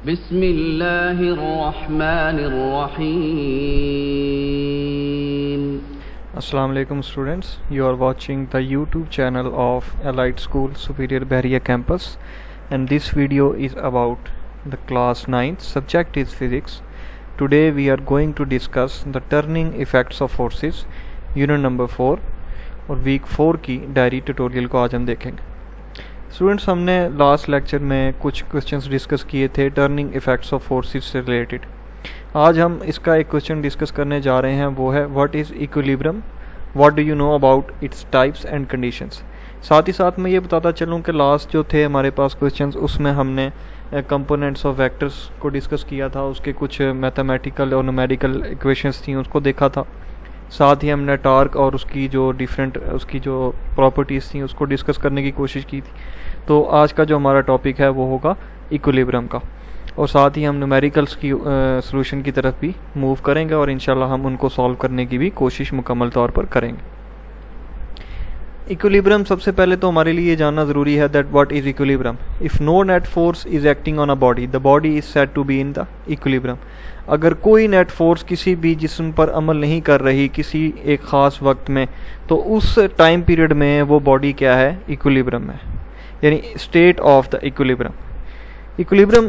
बिस्मिल्लाहिर्रहमानिर्रहीम। Assalamu alaikum students, you are watching the YouTube channel of Allied School Superior Bahria Campus, and this video is about the class 9th subject is physics. Today we are going to discuss the turning effects of forces, unit number 4 और week 4 की diary tutorial को आज हम देखेंगे। Students, हमने last lecture में कुछ questions discuss किए थे टर्निंग इफेक्ट्स ऑफ फोर्सेस से रिलेटेड। आज हम इसका एक क्वेश्चन डिस्कस करने जा रहे हैं, वो है what is equilibrium, what do you know about its types and conditions. साथ ही साथ मैं ये बताता चलूँ कि लास्ट जो थे हमारे पास क्वेश्चंस, उसमें हमने कंपोनेंट्स ऑफ वेक्टर्स को डिस्कस किया था, उसके कुछ मैथमेटिकल और न्यूमेरिकल इक्वेशंस थी उसको देखा था। साथ ही हमने टॉर्क और उसकी जो प्रॉपर्टीज़ थी उसको डिस्कस करने की कोशिश की थी। तो आज का जो हमारा टॉपिक है वो होगा इक्विलिब्रियम का, और साथ ही हम न्यूमेरिकल्स की सॉल्यूशन की तरफ भी मूव करेंगे और इंशाल्लाह हम उनको सॉल्व करने की भी कोशिश मुकम्मल तौर पर करेंगे। इक्विलिब्रियम सबसे पहले तो हमारे लिए जानना ज़रूरी है that what is equilibrium. If no net force is acting on a body, the body is said to be in the equilibrium. अगर कोई नेट फोर्स किसी भी जिस्म पर अमल नहीं कर रही किसी एक ख़ास वक्त में, तो उस टाइम पीरियड में वो बॉडी क्या है, इक्विलिब्रियम में, यानी state of the equilibrium. Equilibrium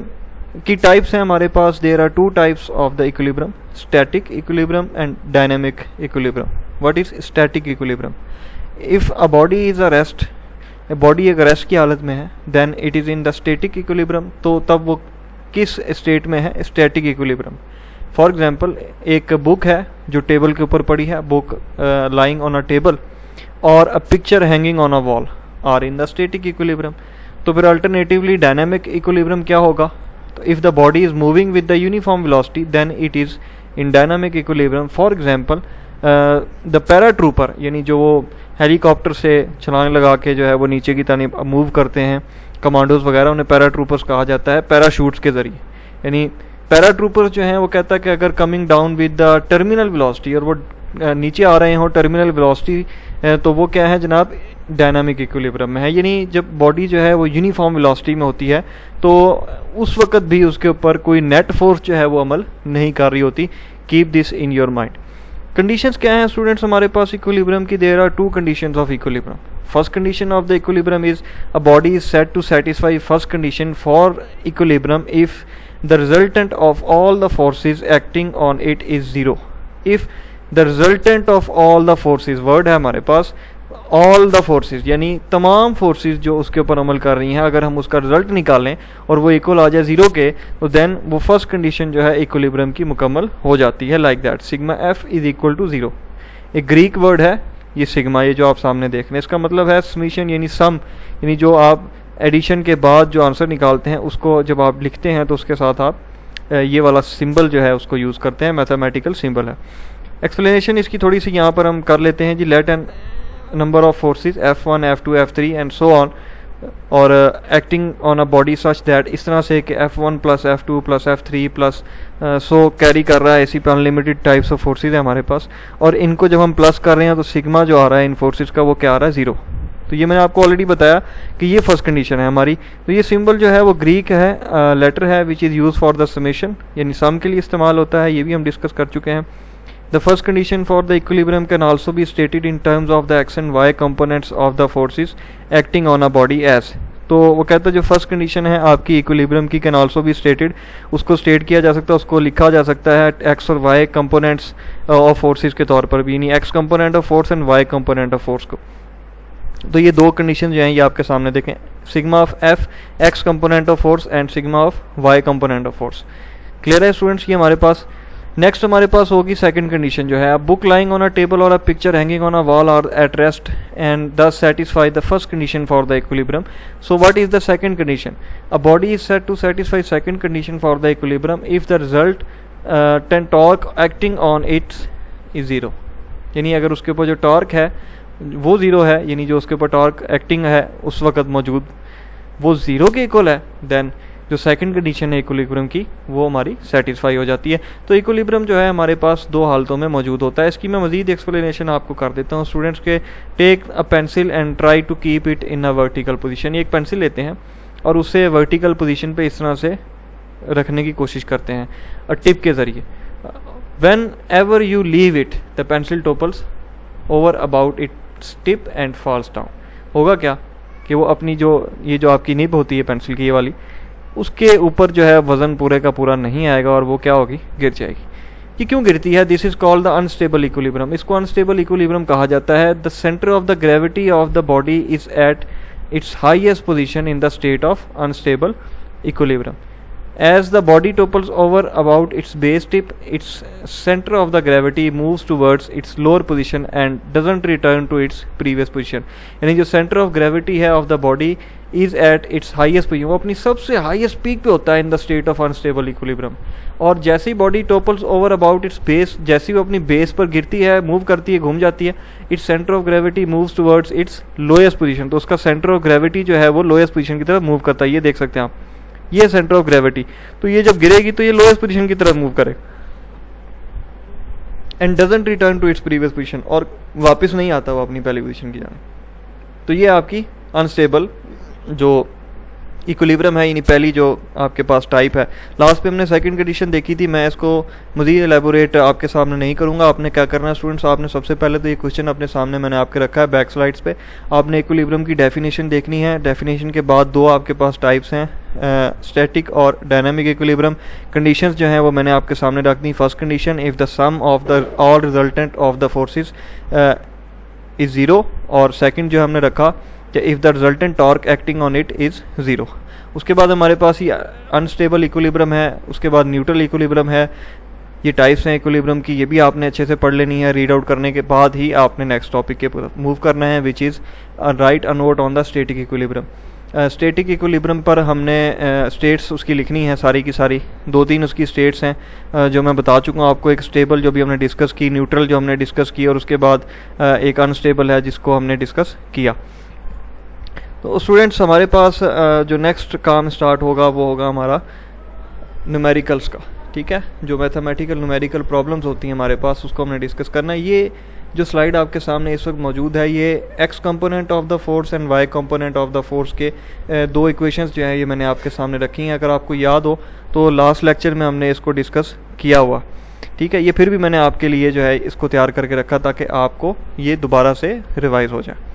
की टाइप्स हैं हमारे पास। There are two types of the equilibrium, static equilibrium and dynamic equilibrium. What is static equilibrium? If a body is a rest, body एक rest की हालत में है, then it is in the static equilibrium. तो तब वो किस state में है, स्टैटिक इक्विलिब्रियम। फॉर एग्जांपल, एक बुक है जो टेबल के ऊपर पड़ी है, book lying on a table, और a picture hanging on a wall are in the static equilibrium. तो फिर अल्टरनेटिवली डायनामिक इक्विलिब्रियम क्या होगा? तो if the body is moving with the uniform velocity then it is in dynamic equilibrium. For example, the paratrooper, यानी जो वो helicopter से छलांग लगा के जो है वो नीचे की तरफ मूव करते हैं, कमांडोज वगैरह, उन्हें पैराट्रूपर्स कहा जाता है, पैराशूट्स के ज़रिए। यानी पैराट्रूपर्स जो हैं वो कहता है कि अगर coming down with the terminal velocity, और वो नीचे आ रहे हों टर्मिनल वेलोसिटी, तो वो क्या है जनाब, डायनामिक इक्विलिब्रियम में है। यानी जब बॉडी जो है वो यूनिफॉर्म वेलोसिटी में होती है तो उस वक्त भी उसके ऊपर कोई नेट फोर्स जो है वो अमल नहीं कर रही होती। Keep this in your mind. Conditions क्या हैं स्टूडेंट्स हमारे पास इक्विलिब्रियम की? There are two conditions of equilibrium. First condition of the equilibrium is a body is said to satisfy first condition for equilibrium if the resultant of all the forces acting on it is zero. If the resultant of all the forces, word है हमारे पास all the forces, यानी तमाम forces जो उसके ऊपर अमल कर रही हैं, अगर हम उसका रिजल्ट निकालें और वो इक्वल आ जाए जीरो के, तो देन वो फर्स्ट कंडीशन जो है इक्विलिब्रियम की मुकम्मल हो जाती है। Like that sigma F is equal to zero. एक ग्रीक वर्ड है ये सिग्मा, ये जो आप सामने देख रहे हैं, इसका मतलब है समीशन, यानी सम, यानी जो आप एडिशन के बाद जो आंसर निकालते हैं उसको जब आप लिखते हैं तो उसके साथ आप ये वाला सिंबल जो है उसको यूज़ करते हैं, मैथमेटिकल सिंबल है। एक्सप्लेनेशन इसकी थोड़ी सी यहाँ पर हम कर लेते हैं जी। Let N number of forces F1, F2, F3 and so on, और acting on a body such that, इस तरह से कि F1 plus F2 plus F3 plus so carry कर रहा है, ऐसी अनलिमिटेड टाइप्स ऑफ फोर्सेज है हमारे पास। और इनको जब हम प्लस कर रहे हैं तो सिग्मा जो आ रहा है इन फोर्सेज का वो क्या आ रहा है, जीरो। तो ये मैंने आपको ऑलरेडी बताया कि ये फर्स्ट कंडीशन है हमारी। तो ये सिंबल जो है वो ग्रीक है, लेटर है which is use for the summation, यानी सम के लिए इस्तेमाल होता है, ये भी हम डिस्कस कर चुके हैं। The first condition for the equilibrium can also be stated in terms of the x and y components of the forces acting on a body as। तो वो कहता है जो फर्स्ट कंडीशन है आपकी इक्विलिब्रियम की, कैन आल्सो बी स्टेटेड, उसको state किया जा सकता है, उसको लिखा जा सकता है एक्स और वाई कंपोनेंट्स ऑफ फोर्सेस के तौर पर भी, यानी X component of force and Y component of force को। तो ये दो कंडीशन जो हैं ये आपके सामने देखें, sigma of F X component of force and sigma of Y component of force. Clear है स्टूडेंट्स? ये हमारे पास नेक्स्ट हमारे पास होगी सेकंड कंडीशन जो है, a book lying on a table और a picture hanging on a wall are at rest and thus satisfy the first condition for the equilibrium. So what is the second condition? A body is said to satisfy second condition for the equilibrium if the resultant torque acting on it is zero. यानी अगर उसके ऊपर जो torque है वो zero है, यानी जो उसके ऊपर टॉर्क एक्टिंग है उस वक्त मौजूद वो जीरो के इक्वल है, देन जो सेकंड कंडीशन है इक्विलिब्रियम की वो हमारी सेटिस्फाई हो जाती है। तो इक्विलिब्रियम जो है हमारे पास दो हालतों में मौजूद होता है। इसकी मैं मज़ीद एक्सप्लेनेशन आपको कर देता हूँ स्टूडेंट्स के। Take a pencil and try to keep it in a vertical position. एक पेंसिल लेते हैं और उसे वर्टिकल पोजीशन पे इस तरह से रखने की कोशिश करते हैं टिप के ज़रिए। Whenever you leave it the pencil topples over about its tip and falls down. होगा क्या कि वो अपनी ये जो आपकी निब होती है पेंसिल की, ये वाली, उसके ऊपर जो है वज़न पूरे का पूरा नहीं आएगा और वो क्या होगी, गिर जाएगी। ये क्यों गिरती है? This is called the unstable equilibrium. इसको अनस्टेबल इक्विलिब्रियम कहा जाता है। The centre of the gravity of the body is at its highest position in the state of unstable equilibrium. As the body topples over about its base tip, its center of the gravity moves towards its lower position and doesn't return to its previous position. यानी जो center of gravity है of the body is at its highest position, वो अपनी सबसे highest peak पे होता है in the state of unstable equilibrium. और जैसे ही body topples over about its base, जैसे ही वो अपनी बेस पर गिरती है, मूव करती है, घूम जाती है, its centre of gravity moves towards it's lowest position. तो उसका सेंटर ऑफ ग्रेविटी जो है वो लोएस्ट पोजीशन की तरफ मूव करता है। ये देख सकते हैं आप, ये सेंटर ऑफ ग्रेविटी। तो ये जब गिरेगी तो ये लोएस्ट पोजीशन की तरफ मूव करेगा and doesn't return to its previous position, और वापस नहीं आता वो अपनी पहली पोजीशन की जाने। तो ये आपकी अनस्टेबल जो इक्विलिब्रियम है, यानी पहली जो आपके पास टाइप है। लास्ट पे हमने सेकंड कंडीशन देखी थी, मैं इसको मज़ीद एलेबोरेट आपके सामने नहीं करूँगा। आपने क्या करना है स्टूडेंट्स, आपने सबसे पहले तो ये क्वेश्चन अपने सामने मैंने आपके रखा है बैक स्लाइड्स पे। आपने इक्विलिब्रियम की डेफिनेशन देखनी है। डेफिनेशन के बाद दो आपके पास टाइप्स हैं, स्टैटिक और डायनामिक इक्विलिब्रियम। कंडीशंस जो हैं वो मैंने आपके सामने रख दी। First condition, if the sum of the all resultant of the forces is zero, और सेकंड जो हमने रखा कि if the resultant torque acting on it is zero. उसके बाद हमारे पास ये अनस्टेबल इक्विलिब्रियम है, उसके बाद न्यूट्रल इक्विलिब्रियम है। ये टाइप्स हैं इक्विलिब्रियम की, ये भी आपने अच्छे से पढ़ लेनी है। रीड आउट करने के बाद ही आपने नेक्स्ट टॉपिक के मूव करना है, which is right a note on the static equilibrium. Static equilibrium पर हमने स्टेट्स उसकी लिखनी है सारी की सारी। दो तीन उसकी स्टेट्स हैं जो मैं बता चुका हूँ आपको। एक स्टेबल जो भी हमने डिस्कस की, न्यूट्रल जो हमने डिस्कस की, और उसके बाद एक अनस्टेबल है जिसको हमने डिस्कस किया। तो स्टूडेंट्स हमारे पास जो नेक्स्ट काम स्टार्ट होगा वो होगा हमारा न्यूमेरिकल्स का, ठीक है। जो मैथमेटिकल न्यूमेरिकल प्रॉब्लम्स होती हैं हमारे पास, उसको हमने डिस्कस करना है। ये जो स्लाइड आपके सामने इस वक्त मौजूद है, ये X component of the force and Y component of the force के दो इक्वेशंस जो हैं ये मैंने आपके सामने रखी हैं। अगर आपको याद हो तो लास्ट लेक्चर में हमने इसको डिस्कस किया हुआ, ठीक है। ये फिर भी मैंने आपके लिए जो है इसको तैयार करके रखा ताकि आपको ये दोबारा से रिवाइज हो जाए।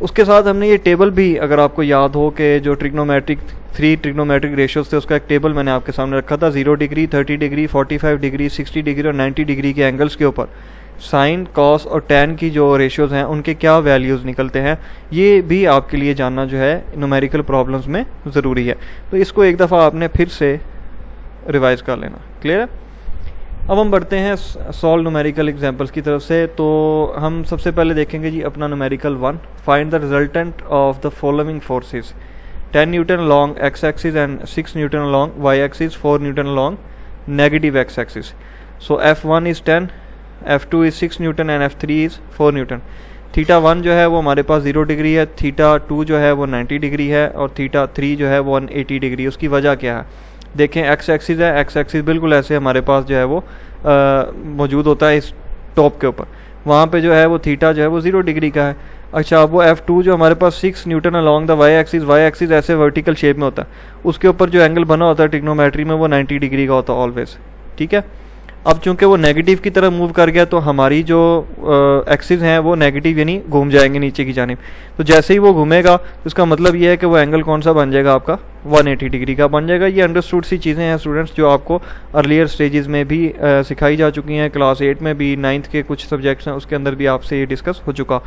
उसके साथ हमने ये टेबल भी, अगर आपको याद हो कि जो ट्रिग्नोमेट्रिक 3 ट्रिग्नोमेट्रिक रेशियोज थे, उसका एक टेबल मैंने आपके सामने रखा था। 0 डिग्री, 30 डिग्री, 45 डिग्री, 60 डिग्री और 90 डिग्री के एंगल्स के ऊपर साइन, कॉस और टैन की जो रेशियोज हैं उनके क्या वैल्यूज़ निकलते हैं, ये भी आपके लिए जानना जो है न्यूमेरिकल प्रॉब्लम्स में ज़रूरी है। तो इसको एक दफ़ा आपने फिर से रिवाइज कर लेना। क्लियर है? अब हम बढ़ते हैं सॉल्व न्यूमेरिकल एग्जांपल्स की तरफ से। तो हम सबसे पहले देखेंगे जी अपना numerical 1। Find the resultant of the following forces: 10 newton along X axis and 6 newton along Y axis, 4 newton along negative X axis. So F1 is 10, F2 is 6 newton and F3 is 4 newton. Theta 1 जो है वो हमारे पास 0 degree है, theta 2 जो है वो 90 degree है और थीटा 3 जो है वो 180 डिग्री। उसकी वजह क्या है? देखें, एक्स एक्सिस है, एक्स एक्सिस बिल्कुल ऐसे हमारे पास जो है वो मौजूद होता है इस टॉप के ऊपर। वहाँ पे जो है वो थीटा जो है वो 0 डिग्री का है। अच्छा, अब वो F2 जो हमारे पास 6 newton along the Y axis ऐसे वर्टिकल शेप में होता है, उसके ऊपर जो एंगल बना होता है ट्रिग्नोमेट्री में वो 90 डिग्री का होता है ऑलवेज, ठीक है। अब चूंकि वो नेगेटिव की तरफ मूव कर गया तो हमारी जो एक्सिस हैं वो नेगेटिव यानी घूम जाएंगे नीचे की जानिब। तो जैसे ही वो घूमेगा तो इसका मतलब ये है कि वो एंगल कौन सा बन जाएगा आपका, 180 डिग्री का बन जाएगा। ये अंडरस्टूड सी चीज़ें हैं स्टूडेंट्स जो आपको अर्लियर स्टेजेस में भी सिखाई जा चुकी हैं। क्लास 8 में भी, 9th के कुछ सब्जेक्ट्स हैं उसके अंदर भी आपसे ये डिस्कस हो चुका।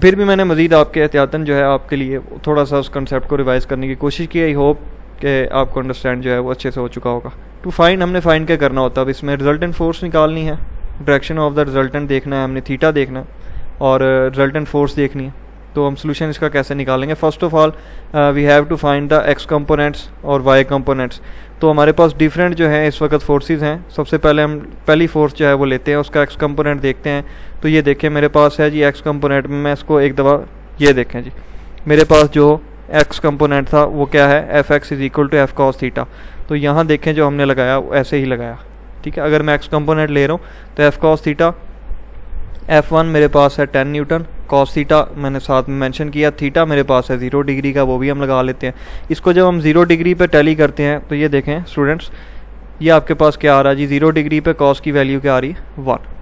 फिर भी मैंने मज़ीद आपके एहतियातन जो है आपके लिए थोड़ा सा उस कंसेप्ट को रिवाइज़ करने की कोशिश की। आई होप कि आपको अंडरस्टैंड जो है वो अच्छे से हो चुका होगा। टू फाइंड, हमने फाइंड क्या करना होता है? अब इसमें रिजल्टेंट फोर्स निकालनी है, डायरेक्शन ऑफ द रिजल्टेंट देखना है, हमने थीटा देखना है और रिजल्टेंट फोर्स देखनी है। तो हम सोल्यूशन इसका कैसे निकालेंगे? First of all we have to find the X components और वाई कंपोनेंट्स। तो हमारे पास डिफरेंट जो है इस वक्त फोर्सेस हैं। सबसे पहले हम पहली फोर्स जो है वो लेते हैं, उसका एक्स कंपोनेंट देखते हैं। तो ये देखें मेरे पास है जी एक्स कंपोनेंट में, मैं इसको एक दफ़ा ये देखें जी, मेरे पास जो एक्स कंपोनेंट था वो क्या है, F X is equal to F cos theta. तो यहाँ देखें जो हमने लगाया वो ऐसे ही लगाया, ठीक है। अगर मैं एक्स कंपोनेंट ले रहा हूँ तो एफ कॉस थीटा, F1 मेरे पास है 10 न्यूटन, कॉस थीटा मैंने साथ में मेंशन किया, थीटा मेरे पास है 0 डिग्री का, वो भी हम लगा लेते हैं। इसको जब हम 0 डिग्री पे टैली करते हैं तो ये देखें स्टूडेंट्स, ये आपके पास क्या आ रहा है जी, 0 डिग्री पे कॉस की वैल्यू क्या आ रही है 1।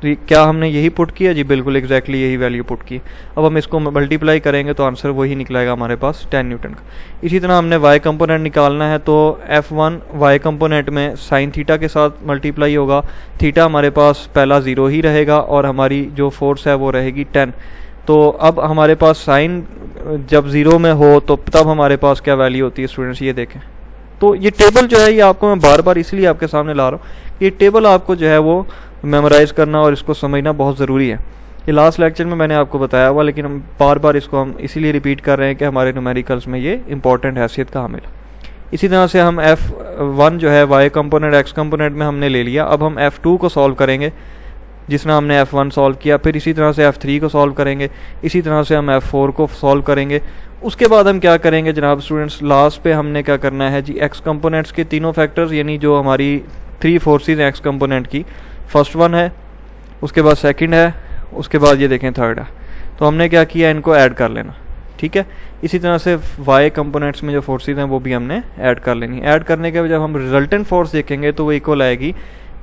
तो क्या हमने यही पुट किया जी, बिल्कुल एग्जैक्टली यही वैल्यू पुट की। अब हम इसको मल्टीप्लाई करेंगे तो आंसर वही निकलेगा हमारे पास 10 न्यूटन का। इसी तरह हमने y कंपोनेंट निकालना है तो F1 y कंपोनेंट में साइन थीटा के साथ मल्टीप्लाई होगा, थीटा हमारे पास पहला 0 ही रहेगा और हमारी जो फोर्स है वो रहेगी 10। तो अब हमारे पास साइन जब 0 में हो तो तब हमारे पास क्या वैल्यू होती है स्टूडेंट्स, ये देखें। तो ये टेबल जो है ये आपको मैं बार बार इसलिए आपके सामने ला रहा हूँ, ये टेबल आपको जो है वो मेमोराइज करना और इसको समझना बहुत ज़रूरी है। ये लास्ट लेक्चर में मैंने आपको बताया हुआ, लेकिन हम बार बार इसको हम इसीलिए रिपीट कर रहे हैं कि हमारे न्यूमेरिकल्स में ये इंपॉर्टेंट हैसियत का हामिल। इसी तरह से हम F1 जो है y कंपोनेंट x कंपोनेंट में हमने ले लिया। अब हम F2 को सॉल्व करेंगे जिसमें हमने F1 सॉल्व किया, फिर इसी तरह से F3 को सॉल्व करेंगे, इसी तरह से हम F4 को सॉल्व करेंगे। उसके बाद हम क्या करेंगे जनाब स्टूडेंट्स, लास्ट पे हमने क्या करना है जी, x कंपोनेंट्स के तीनों फैक्टर्स यानी जो हमारी 3 फोर्सेस हैं x कंपोनेंट की, फर्स्ट वन है, उसके बाद सेकंड है, उसके बाद ये देखें थर्ड है। तो हमने क्या किया, इनको ऐड कर लेना, ठीक है। इसी तरह से y कंपोनेंट्स में जो फोर्सेस हैं वो भी हमने ऐड कर लेनी। ऐड करने के बाद जब हम रिजल्टेंट फोर्स देखेंगे तो वो इक्वल आएगी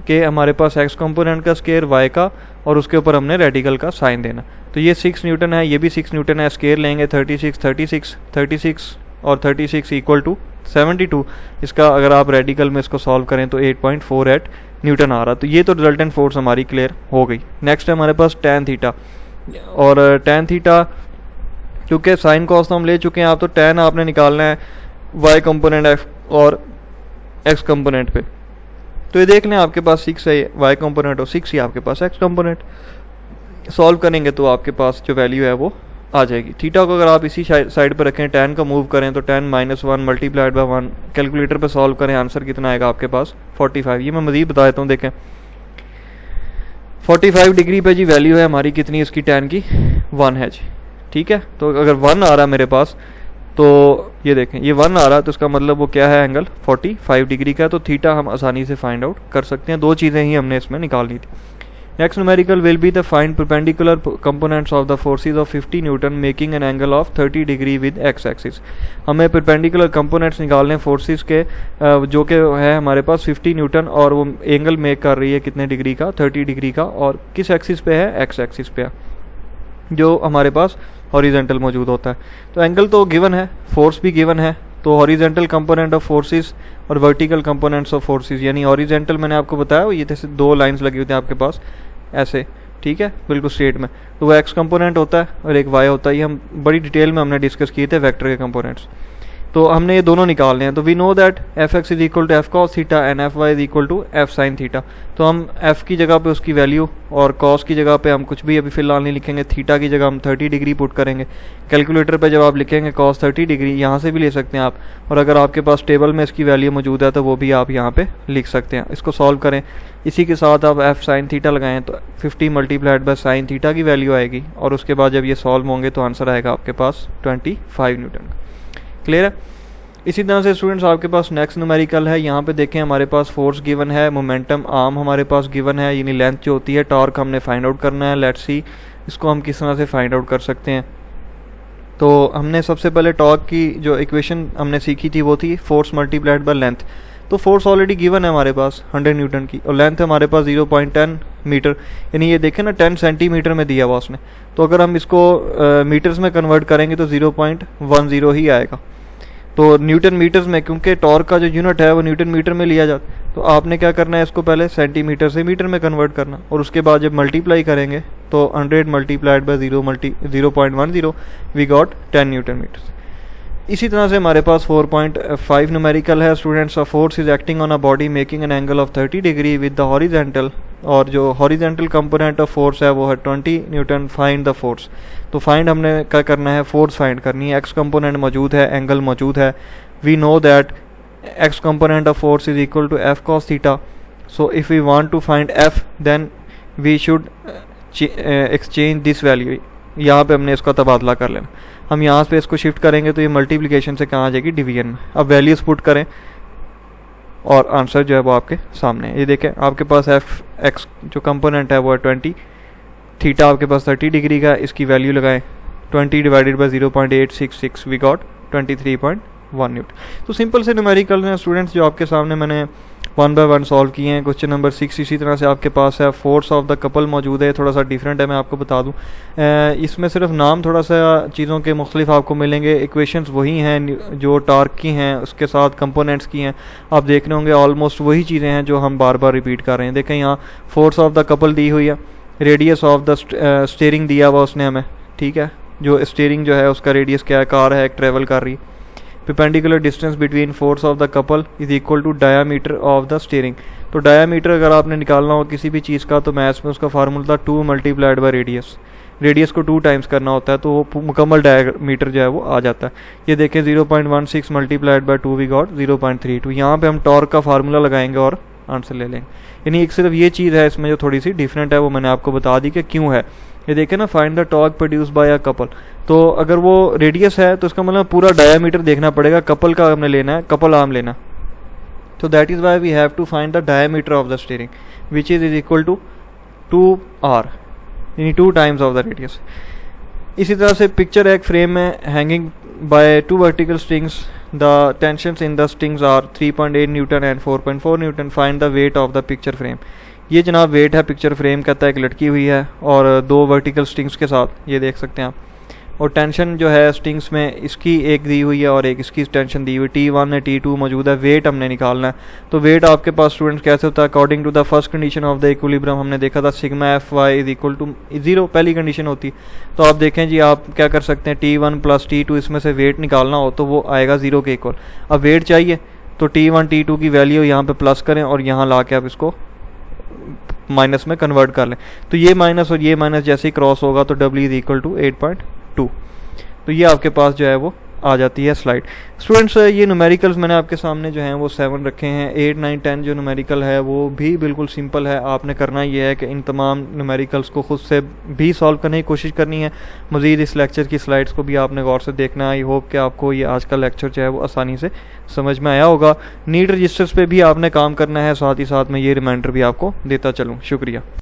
कि हमारे पास x कंपोनेंट का स्केयर y का और उसके ऊपर हमने रेडिकल का साइन देना। तो ये 6 न्यूटन है, ये भी 6 न्यूटन है, स्केयर लेंगे 36 और 36 इक्वल टू 72। इसका अगर आप रेडिकल में इसको सॉल्व करें तो 8.48 न्यूटन आ रहा। तो ये तो रिजल्टेंट फोर्स हमारी क्लियर हो गई। नेक्स्ट है हमारे पास tan थीटा, और tan थीटा क्योंकि साइन कॉस तो हम ले चुके हैं, आप तो tan आपने निकालना है y कंपोनेंट f और x कंपोनेंट पे। तो ये देख लें आपके पास 6 है y कंपोनेंट और 6 ही आपके पास x कंपोनेंट। सॉल्व करेंगे तो आपके पास जो वैल्यू है वो आ जाएगी। थीटा को अगर आप इसी साइड पर रखें, tan का मूव करें तो tan -1 मल्टीप्लाइड बाय 1, कैलकुलेटर पे सॉल्व करें, आंसर कितना आएगा आपके पास 45। ये मैं मज़ीद बता देता हूँ, देखें 45 डिग्री पे जी वैल्यू है हमारी कितनी, इसकी tan की 1 है जी, ठीक है। तो अगर 1 आ रहा है मेरे पास तो ये देखें ये 1 आ रहा है तो इसका मतलब वो क्या है, एंगल 45 डिग्री का है। तो थीटा हम आसानी से फाइंड आउट कर सकते हैं। 2 चीज़ें ही हमने इसमें निकालनी थी। Next numerical will be the find perpendicular components of the forces of 50 Newton making an angle of 30 degree with x axis. हमें परपेंडिकुलर कंपोनेंट्स निकालने फोर्सेस के जो कि है हमारे पास 50 न्यूटन और वो एंगल मेक कर रही है कितने डिग्री का, 30 डिग्री का, और किस एक्सिस पे है, एक्स एक्सिस पे है, जो हमारे पास हॉरिजॉन्टल मौजूद होता है। तो एंगल तो गिवन है, फोर्स भी गिवन है, तो हॉरिजॉन्टल कंपोनेंट ऑफ फोर्सेस और वर्टिकल कंपोनेंट्स ऑफ फोर्सेस, यानी हॉरिजॉन्टल मैंने आपको बताया ये जैसे 2 लाइंस लगी होती हैं आपके पास ऐसे, ठीक है, बिल्कुल स्ट्रेट में, तो वो एक्स कंपोनेंट होता है और एक वाई होता है। ये हम बड़ी डिटेल में हमने डिस्कस किए थे वेक्टर के कंपोनेंट्स। तो हमने ये दोनों निकालने हैं। तो we know that F X is equal to F cos theta and F Y is equal to F sine theta. तो हम एफ की जगह पे उसकी वैल्यू और कॉस की जगह पे हम कुछ भी अभी फिलहाल नहीं लिखेंगे, थीटा की जगह हम 30 डिग्री पुट करेंगे। कैलकुलेटर पे जब आप लिखेंगे कॉस 30 डिग्री, यहाँ से भी ले सकते हैं आप, और अगर आपके पास टेबल में इसकी वैल्यू मौजूद है तो वो भी आप यहाँ पे लिख सकते हैं। इसको सॉल्व करें, इसी के साथ आप एफ साइन थीटा लगाएं तो 50 मल्टीप्लाइड बाय साइन थीटा की वैल्यू आएगी, और उसके बाद जब ये सॉल्व होंगे तो आंसर आएगा आपके पास 25 न्यूटन। क्लियर है? इसी तरह से स्टूडेंट्स आपके पास नेक्स्ट न्यूमेरिकल है। यहाँ पे देखें हमारे पास फोर्स गिवन है, मोमेंटम आर्म हमारे पास गिवन है, यानी लेंथ जो होती है, टॉर्क हमने फाइंड आउट करना है। लेट्स सी इसको हम किस तरह से फाइंड आउट कर सकते हैं। तो हमने सबसे पहले टॉर्क की जो इक्वेशन हमने सीखी थी वो थी फोर्स मल्टीप्लाइड बाय लेंथ। तो फोर्स ऑलरेडी गिवन है हमारे पास 100 न्यूटन की, और लेंथ हमारे पास 0.10 मीटर, यानी ये देखें ना 10 सेंटीमीटर में दिया हुआ उसने। तो अगर हम इसको मीटर्स में कन्वर्ट करेंगे तो 0.10 ही आएगा। तो न्यूटन मीटर्स में, क्योंकि टॉर्क का जो यूनिट है वो न्यूटन मीटर में लिया जाता है, तो आपने क्या करना है, इसको पहले सेंटीमीटर से मीटर में कन्वर्ट करना, और उसके बाद जब मल्टीप्लाई करेंगे तो 100 multiplied by 0.10 we got 10 newton metre. इसी तरह से हमारे पास 4.5 न्यूमेरिकल है। Students, a force is acting on a body making an angle of 30 degree with the horizontal, और जो हॉरिजॉन्टल कंपोनेंट ऑफ फोर्स है वो है 20 न्यूटन। Find the force. तो फाइंड हमने क्या करना है, फोर्स फाइंड करनी है। एक्स कंपोनेंट मौजूद है, एंगल मौजूद है। We know that X component of force is equal to F cos theta. So if we want to find F then we should exchange this value. यहाँ पे हमने इसका तबादला कर लेना। हम यहाँ पे इसको शिफ्ट करेंगे तो ये मल्टीप्लिकेशन से कहाँ आ जाएगी, डिवीजन में। अब वैल्यूज पुट करें और आंसर जो है वो आपके सामने है। ये देखें आपके पास एफ एक्स जो कंपोनेंट है वो है 20, थीटा आपके पास 30 डिग्री का, इसकी वैल्यू लगाएं 20 divided by 0.866, we got 23.1 newton. तो सिंपल से न्यूमेरिकल हैं स्टूडेंट्स जो आपके सामने मैंने 1 बाय 1 सॉल्व किए हैं। क्वेश्चन नंबर 6 इसी तरह से आपके पास है। फोर्स ऑफ द कपल मौजूद है, थोड़ा सा डिफरेंट है, मैं आपको बता दूं। इसमें सिर्फ नाम थोड़ा सा चीज़ों के मुख्तलिफ आपको मिलेंगे, इक्वेशंस वही हैं जो टार्क की हैं, उसके साथ कंपोनेंट्स की हैं आप देख रहे होंगे, ऑलमोस्ट वही चीज़ें हैं जो हम बार बार रिपीट कर रहे हैं। देखें यहाँ फोर्स ऑफ द कपल दी हुई है, रेडियस ऑफ द स्टीयरिंग दिया हुआ उसने हमें, ठीक है, जो स्टीयरिंग जो है उसका रेडियस क्या है, कार है ट्रेवल कर रही। Perpendicular distance between force of the couple is equal to diameter of the steering. तो डायामीटर अगर आपने निकालना हो किसी भी चीज़ का तो मैथ्स में उसका फार्मूला था 2 मल्टीप्लाइड बाई रेडियस। रेडियस को 2 टाइम्स करना होता है तो वो मुकम्मल डायामीटर जो है वो आ जाता है। ये देखें 0.16 मल्टीप्लाइड बाई 2 वी गॉट 0.32। यहाँ पे हम टॉर्क का फार्मूला लगाएंगे और आंसर ले लेंगे। यानी एक सिर्फ ये चीज़ है इसमें जो थोड़ी सी डिफरेंट है, वो मैंने आपको बता दी कि क्यों है। ये देखें ना, find the torque produce by a couple, तो अगर वो रेडियस है तो इसका मतलब पूरा डायामीटर देखना पड़ेगा, कपल का हमने लेना है, कपल आर्म लेना। तो that is why we have to find the diameter of the steering which is equal to 2r, यानी 2 टाइम्स ऑफ द रेडियस। इसी तरह से पिक्चर एक फ्रेम में hanging by 2 vertical strings, the tensions in the strings are 3.8 newton and 4.4 newton, find the weight of the picture frame. ये जनाब wait है picture frame, कहता है एक लटकी हुई है और 2 वर्टिकल स्ट्रिंग्स के साथ, ये देख सकते हैं आप। और टेंशन जो है स्ट्रिंग्स में इसकी एक दी हुई है और एक इसकी टेंशन दी हुई, T1 है T2 मौजूद है। वेट हमने निकालना है, तो वेट आपके पास स्टूडेंट्स कैसे होता है, according to the first condition of the equilibrium हमने देखा था sigma Fy is equal to 0, पहली कंडीशन होती। तो आप देखें जी, आप क्या कर सकते हैं, T1 प्लस T2 इसमें से वेट निकालना हो तो वो आएगा 0 के इक्वल। अब वेट चाहिए तो T1 T2 की वैल्यू यहाँ पे प्लस करें और यहाँ ला के आप इसको माइनस में कन्वर्ट कर लें। तो ये माइनस और ये माइनस जैसे ही क्रॉस होगा तो W इज इक्वल टू 8.2। तो ये आपके पास जो है वो आ जाती है स्लाइड। स्टूडेंट्स ये न्यूमेरिकल्स मैंने आपके सामने जो हैं वो 7 रखे हैं। 8, 9, 10 जो न्यूमेरिकल है वो भी बिल्कुल सिंपल है। आपने करना ये है कि इन तमाम न्यूमेरिकल्स को खुद से भी सॉल्व करने की कोशिश करनी है। मज़ीद इस लेक्चर की स्लाइड्स को भी आपने गौर से देखना है। आई होप कि आपको ये आज का लेक्चर जो है वो आसानी से समझ में आया होगा। नीट रजिस्टर्स पे भी आपने काम करना है, साथ ही साथ मैं ये रिमाइंडर भी आपको देता चलूँ। शुक्रिया।